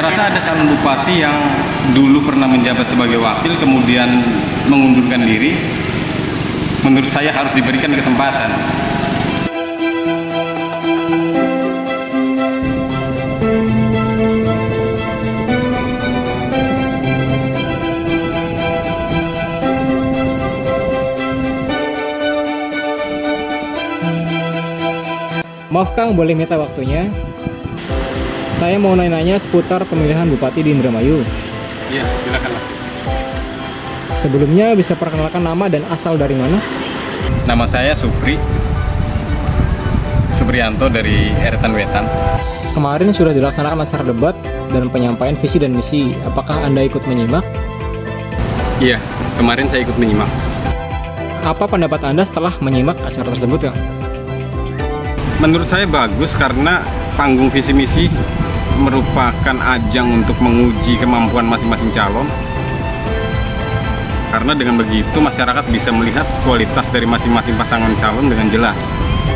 Saya rasa ada calon bupati yang dulu pernah menjabat sebagai wakil, kemudian mengundurkan diri. Menurut saya harus diberikan kesempatan. Maaf Kang, boleh minta waktunya? Saya mau nanya-nanya seputar pemilihan Bupati di Indramayu. Iya, silakan. Sebelumnya bisa perkenalkan nama dan asal dari mana? Nama saya Supriyanto dari Eretan Wetan. Kemarin sudah dilaksanakan acara debat dan penyampaian visi dan misi. Apakah Anda ikut menyimak? Iya, kemarin saya ikut menyimak. Apa pendapat Anda setelah menyimak acara tersebut, Kang? Menurut saya bagus karena panggung visi misi merupakan ajang untuk menguji kemampuan masing-masing calon. Karena dengan begitu masyarakat bisa melihat kualitas dari masing-masing pasangan calon dengan jelas.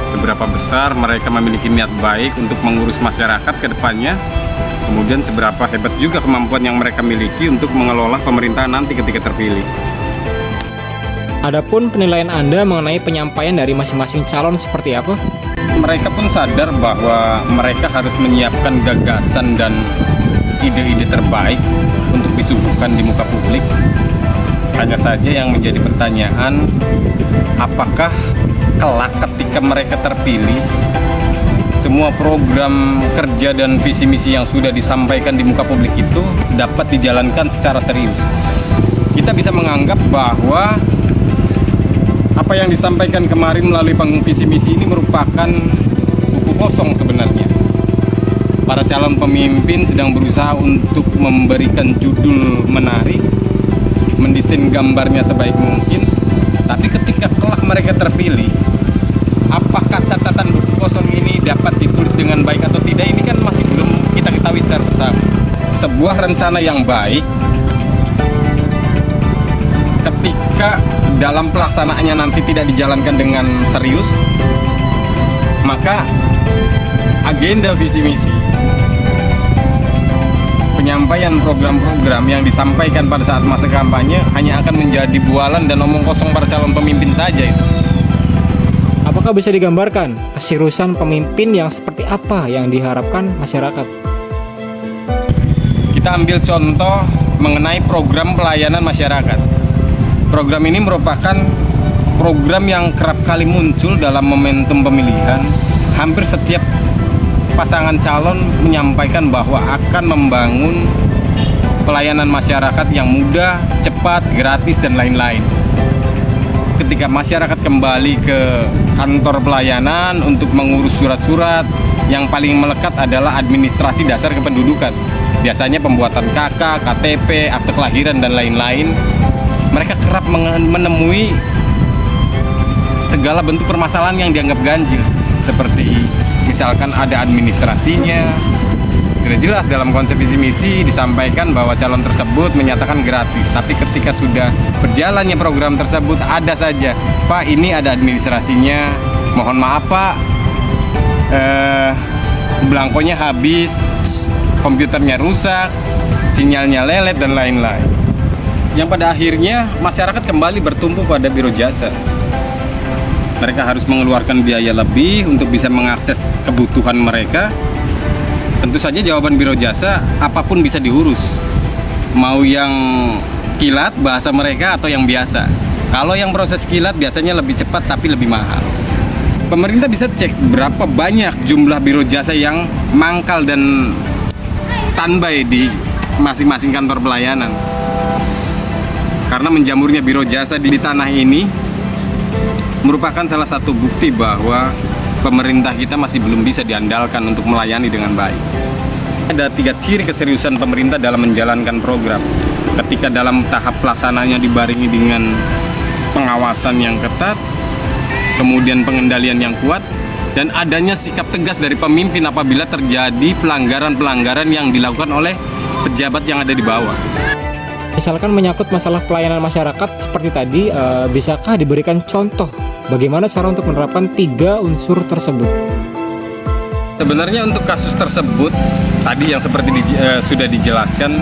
Seberapa besar mereka memiliki niat baik untuk mengurus masyarakat ke depannya. Kemudian seberapa hebat juga kemampuan yang mereka miliki untuk mengelola pemerintahan nanti ketika terpilih. Adapun penilaian Anda mengenai penyampaian dari masing-masing calon seperti apa? Mereka pun sadar bahwa mereka harus menyiapkan gagasan dan ide-ide terbaik untuk disuguhkan di muka publik. Hanya saja yang menjadi pertanyaan, apakah kelak ketika mereka terpilih, semua program kerja dan visi misi yang sudah disampaikan di muka publik itu dapat dijalankan secara serius. Kita bisa menganggap bahwa apa yang disampaikan kemarin melalui panggung visi misi ini merupakan buku kosong sebenarnya. Para calon pemimpin sedang berusaha untuk memberikan judul menarik, mendesain gambarnya sebaik mungkin, tapi ketika kelak mereka terpilih, apakah catatan buku kosong ini dapat ditulis dengan baik atau tidak, ini kan masih belum kita ketahui secara bersama. Sebuah rencana yang baik ketika dalam pelaksanaannya nanti tidak dijalankan dengan serius, maka agenda visi misi, penyampaian program-program yang disampaikan pada saat masa kampanye hanya akan menjadi bualan dan omong kosong para calon pemimpin saja itu. Apakah bisa digambarkan keseriusan pemimpin yang seperti apa yang diharapkan masyarakat? Kita ambil contoh mengenai program pelayanan masyarakat. Program ini merupakan program yang kerap kali muncul dalam momentum pemilihan. Hampir setiap pasangan calon menyampaikan bahwa akan membangun pelayanan masyarakat yang mudah, cepat, gratis, dan lain-lain. Ketika masyarakat kembali ke kantor pelayanan untuk mengurus surat-surat, yang paling melekat adalah administrasi dasar kependudukan. Biasanya pembuatan KK, KTP, akte kelahiran, dan lain-lain. Mereka kerap menemui segala bentuk permasalahan yang dianggap ganjil, seperti misalkan ada administrasinya. Sudah jelas dalam konsep visi misi disampaikan bahwa calon tersebut menyatakan gratis, tapi ketika sudah berjalannya program tersebut ada saja, Pak, ini ada administrasinya, mohon maaf Pak, belangkonya habis, komputernya rusak, sinyalnya lelet, dan lain-lain. Yang pada akhirnya masyarakat kembali bertumpu pada biro jasa. Mereka harus mengeluarkan biaya lebih untuk bisa mengakses kebutuhan mereka. Tentu saja jawaban biro jasa, apapun bisa diurus. Mau yang kilat bahasa mereka atau yang biasa. Kalau yang proses kilat biasanya lebih cepat tapi lebih mahal. Pemerintah bisa cek berapa banyak jumlah biro jasa yang mangkal dan standby di masing-masing kantor pelayanan. Karena menjamurnya biro jasa di tanah ini merupakan salah satu bukti bahwa pemerintah kita masih belum bisa diandalkan untuk melayani dengan baik. Ada 3 ciri keseriusan pemerintah dalam menjalankan program. Ketika dalam tahap pelaksananya dibarengi dengan pengawasan yang ketat, kemudian pengendalian yang kuat, dan adanya sikap tegas dari pemimpin apabila terjadi pelanggaran-pelanggaran yang dilakukan oleh pejabat yang ada di bawah. Misalkan menyangkut masalah pelayanan masyarakat seperti tadi, bisakah diberikan contoh bagaimana cara untuk menerapkan 3 unsur tersebut? Sebenarnya untuk kasus tersebut tadi yang seperti sudah dijelaskan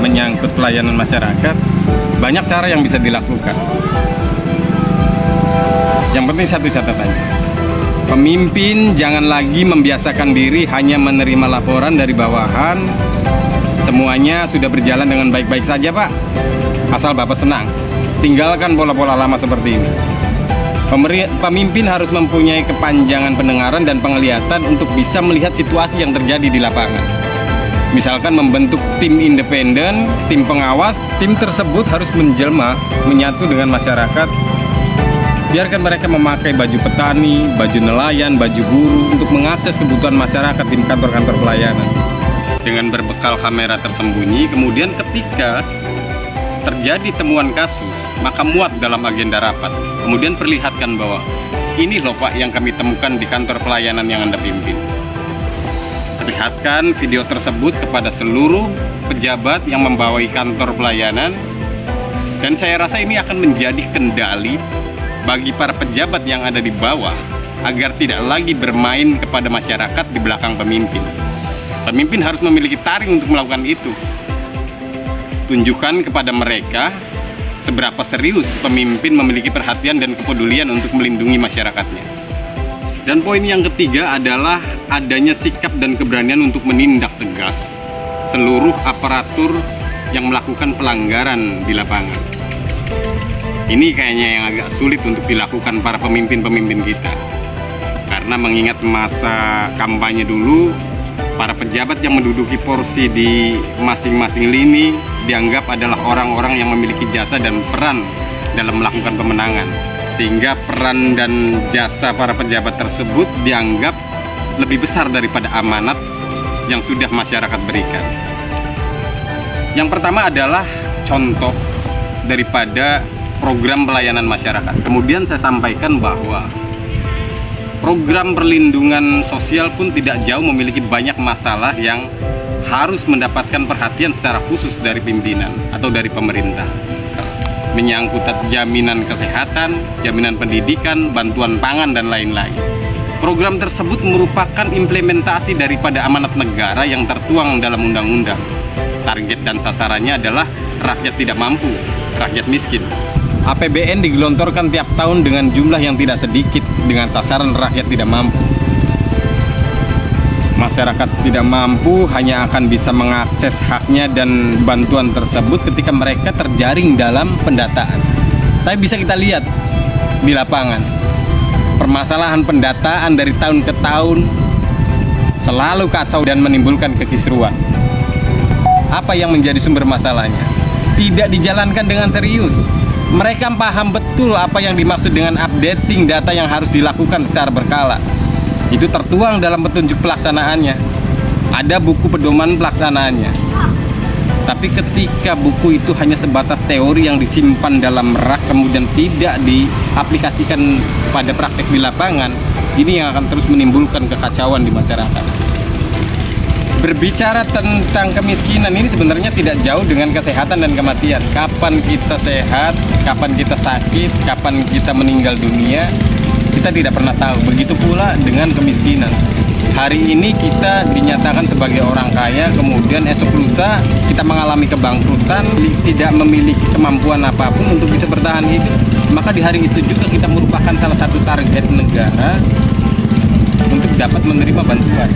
menyangkut pelayanan masyarakat, banyak cara yang bisa dilakukan. Yang penting satu catatannya, pemimpin jangan lagi membiasakan diri hanya menerima laporan dari bawahan. Semuanya sudah berjalan dengan baik-baik saja, Pak. Asal Bapak senang. Tinggalkan pola-pola lama seperti ini. Pemimpin harus mempunyai kepanjangan pendengaran dan penglihatan untuk bisa melihat situasi yang terjadi di lapangan. Misalkan membentuk tim independen, tim pengawas, tim tersebut harus menjelma, menyatu dengan masyarakat. Biarkan mereka memakai baju petani, baju nelayan, baju buruh untuk mengakses kebutuhan masyarakat di kantor-kantor pelayanan. Dengan berbekal kamera tersembunyi, kemudian ketika terjadi temuan kasus, maka muat dalam agenda rapat. Kemudian perlihatkan bahwa ini loh Pak yang kami temukan di kantor pelayanan yang Anda pimpin. Perlihatkan video tersebut kepada seluruh pejabat yang membawai kantor pelayanan. Dan saya rasa ini akan menjadi kendali bagi para pejabat yang ada di bawah agar tidak lagi bermain kepada masyarakat di belakang pemimpin. Pemimpin harus memiliki taring untuk melakukan itu. Tunjukkan kepada mereka seberapa serius pemimpin memiliki perhatian dan kepedulian untuk melindungi masyarakatnya. Dan poin yang ketiga adalah adanya sikap dan keberanian untuk menindak tegas seluruh aparatur yang melakukan pelanggaran di lapangan. Ini kayaknya yang agak sulit untuk dilakukan para pemimpin-pemimpin kita. Karena mengingat masa kampanye dulu, para pejabat yang menduduki porsi di masing-masing lini dianggap adalah orang-orang yang memiliki jasa dan peran dalam melakukan pemenangan. Sehingga peran dan jasa para pejabat tersebut dianggap lebih besar daripada amanat yang sudah masyarakat berikan. Yang pertama adalah contoh daripada program pelayanan masyarakat. Kemudian saya sampaikan bahwa program perlindungan sosial pun tidak jauh memiliki banyak masalah yang harus mendapatkan perhatian secara khusus dari pimpinan atau dari pemerintah. Menyangkut jaminan kesehatan, jaminan pendidikan, bantuan pangan, dan lain-lain. Program tersebut merupakan implementasi daripada amanat negara yang tertuang dalam undang-undang. Target dan sasarannya adalah rakyat tidak mampu, rakyat miskin. APBN digelontorkan tiap tahun dengan jumlah yang tidak sedikit dengan sasaran rakyat tidak mampu. Masyarakat tidak mampu hanya akan bisa mengakses haknya dan bantuan tersebut ketika mereka terjaring dalam pendataan. Tapi bisa kita lihat di lapangan, permasalahan pendataan dari tahun ke tahun selalu kacau dan menimbulkan kekisruan. Apa yang menjadi sumber masalahnya? Tidak dijalankan dengan serius. Mereka paham betul apa yang dimaksud dengan updating data yang harus dilakukan secara berkala. Itu tertuang dalam petunjuk pelaksanaannya. Ada buku pedoman pelaksanaannya. Tapi ketika buku itu hanya sebatas teori yang disimpan dalam rak kemudian tidak diaplikasikan pada praktek di lapangan, ini yang akan terus menimbulkan kekacauan di masyarakat. Berbicara tentang kemiskinan ini sebenarnya tidak jauh dengan kesehatan dan kematian. Kapan kita sehat, kapan kita sakit, kapan kita meninggal dunia, kita tidak pernah tahu. Begitu pula dengan kemiskinan. Hari ini kita dinyatakan sebagai orang kaya, kemudian esok lusa kita mengalami kebangkrutan, tidak memiliki kemampuan apapun untuk bisa bertahan hidup. Maka di hari itu juga kita merupakan salah satu target negara untuk dapat menerima bantuan.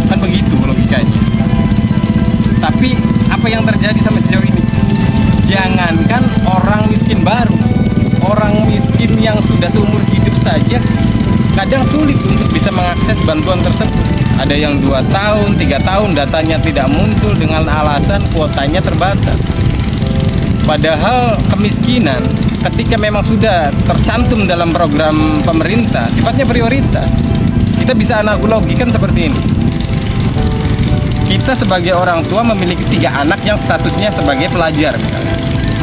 Kan begitu logikanya. Tapi apa yang terjadi sampai sejauh ini? Jangankan orang miskin baru, orang miskin yang sudah seumur hidup saja kadang sulit untuk bisa mengakses bantuan tersebut. Ada yang 2 tahun, 3 tahun datanya tidak muncul dengan alasan kuotanya terbatas. Padahal kemiskinan ketika memang sudah tercantum dalam program pemerintah sifatnya prioritas. Kita bisa analogikan seperti ini. Kita sebagai orang tua memiliki 3 anak yang statusnya sebagai pelajar misalnya.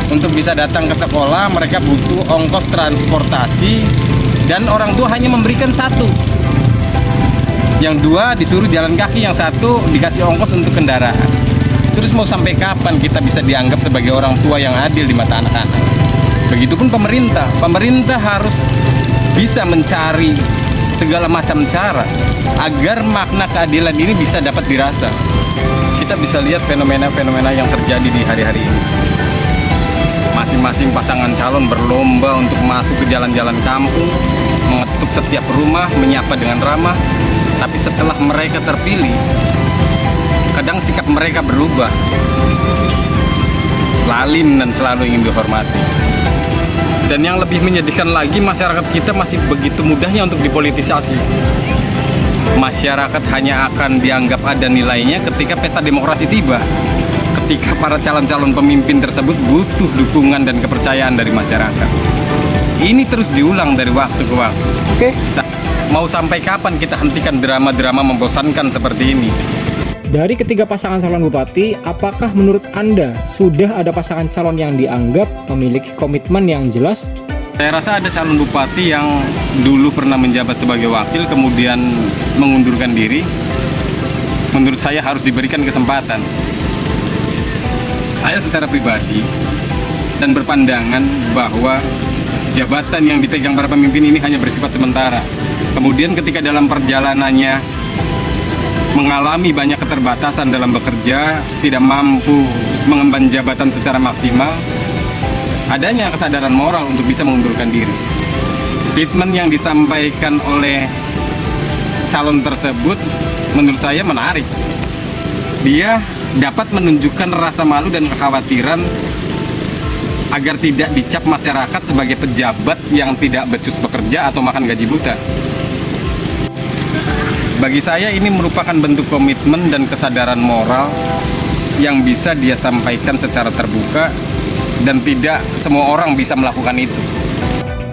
Untuk bisa datang ke sekolah mereka butuh ongkos transportasi dan orang tua hanya memberikan 1. Yang 2 disuruh jalan kaki, yang 1 dikasih ongkos untuk kendaraan. Terus mau sampai kapan kita bisa dianggap sebagai orang tua yang adil di mata anak-anak? Begitupun pemerintah. Pemerintah harus bisa mencari segala macam cara agar makna keadilan ini bisa dapat dirasa. Kita bisa lihat fenomena-fenomena yang terjadi di hari-hari ini. Masing-masing pasangan calon berlomba untuk masuk ke jalan-jalan kampung, mengetuk setiap rumah, menyapa dengan ramah. Tapi setelah mereka terpilih, kadang sikap mereka berubah, lalin dan selalu ingin dihormati. Dan yang lebih menyedihkan lagi, masyarakat kita masih begitu mudahnya untuk dipolitisasi. Masyarakat hanya akan dianggap ada nilainya ketika pesta demokrasi tiba, ketika para calon-calon pemimpin tersebut butuh dukungan dan kepercayaan dari masyarakat. Ini terus diulang dari waktu ke waktu. Oke. Mau sampai kapan kita hentikan drama-drama membosankan seperti ini? Dari ketiga pasangan calon bupati, apakah menurut Anda sudah ada pasangan calon yang dianggap memiliki komitmen yang jelas? Saya rasa ada calon bupati yang dulu pernah menjabat sebagai wakil, kemudian mengundurkan diri. Menurut saya harus diberikan kesempatan. Saya secara pribadi dan berpandangan bahwa jabatan yang dipegang para pemimpin ini hanya bersifat sementara. Kemudian ketika dalam perjalanannya mengalami banyak keterbatasan dalam bekerja, tidak mampu mengemban jabatan secara maksimal, adanya kesadaran moral untuk bisa mengundurkan diri. Statement yang disampaikan oleh calon tersebut menurut saya menarik. Dia dapat menunjukkan rasa malu dan kekhawatiran agar tidak dicap masyarakat sebagai pejabat yang tidak becus bekerja atau makan gaji buta. Bagi saya ini merupakan bentuk komitmen dan kesadaran moral yang bisa dia sampaikan secara terbuka dan tidak semua orang bisa melakukan itu.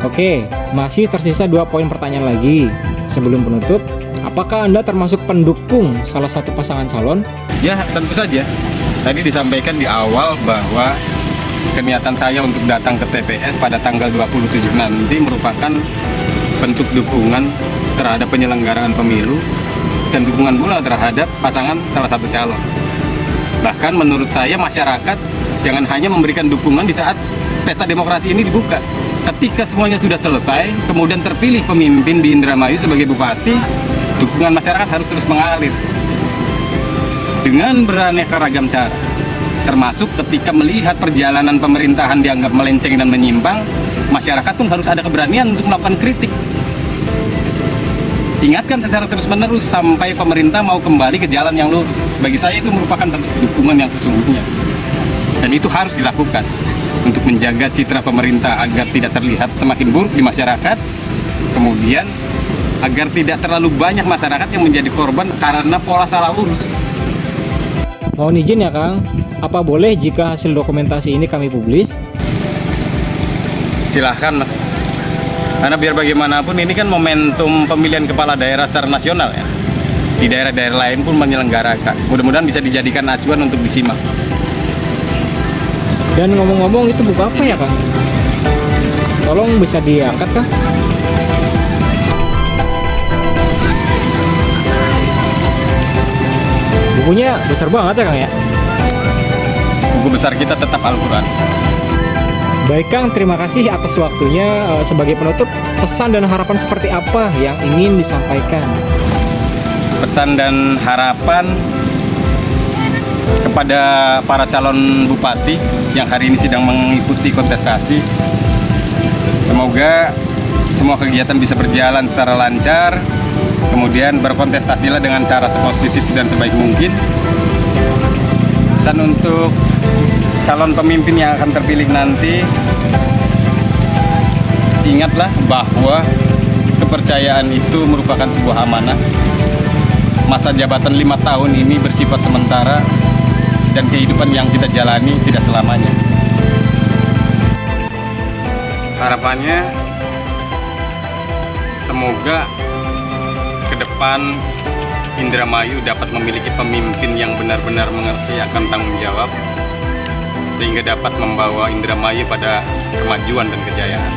Oke, masih tersisa 2 poin pertanyaan lagi. Sebelum penutup, apakah Anda termasuk pendukung salah satu pasangan calon? Ya, tentu saja. Tadi disampaikan di awal bahwa keniatan saya untuk datang ke TPS pada tanggal 27 nanti merupakan bentuk dukungan terhadap penyelenggaraan pemilu dan dukungan pula terhadap pasangan salah satu calon. Bahkan menurut saya masyarakat jangan hanya memberikan dukungan di saat pesta demokrasi ini dibuka. Ketika semuanya sudah selesai, kemudian terpilih pemimpin di Indramayu sebagai bupati, dukungan masyarakat harus terus mengalir dengan beraneka ragam cara. Termasuk ketika melihat perjalanan pemerintahan dianggap melenceng dan menyimpang, masyarakat pun harus ada keberanian untuk melakukan kritik. Ingatkan secara terus-menerus sampai pemerintah mau kembali ke jalan yang lurus. Bagi saya itu merupakan dukungan yang sesungguhnya. Dan itu harus dilakukan untuk menjaga citra pemerintah agar tidak terlihat semakin buruk di masyarakat. Kemudian agar tidak terlalu banyak masyarakat yang menjadi korban karena pola salah urus. Mohon izin ya Kang, apa boleh jika hasil dokumentasi ini kami publis? Silahkan. Karena biar bagaimanapun ini kan momentum pemilihan kepala daerah secara nasional ya. Di daerah-daerah lain pun menyelenggarakan. Mudah-mudahan bisa dijadikan acuan untuk disimak. Dan ngomong-ngomong, itu buku apa ya Kang? Tolong bisa diangkat Kang? Bukunya besar banget ya Kang ya? Buku besar kita tetap Al-Quran. Baik Kang, terima kasih atas waktunya. Sebagai penutup, pesan dan harapan seperti apa yang ingin disampaikan? Pesan dan harapan kepada para calon bupati yang hari ini sedang mengikuti kontestasi. Semoga semua kegiatan bisa berjalan secara lancar. Kemudian berkontestasilah dengan cara sepositif dan sebaik mungkin. Pesan untuk calon pemimpin yang akan terpilih nanti, ingatlah bahwa kepercayaan itu merupakan sebuah amanah. Masa jabatan 5 tahun ini bersifat sementara dan kehidupan yang kita jalani tidak selamanya. Harapannya semoga ke depan Indramayu dapat memiliki pemimpin yang benar-benar mengerti akan tanggung jawab, sehingga dapat membawa Indramayu pada kemajuan dan kejayaan.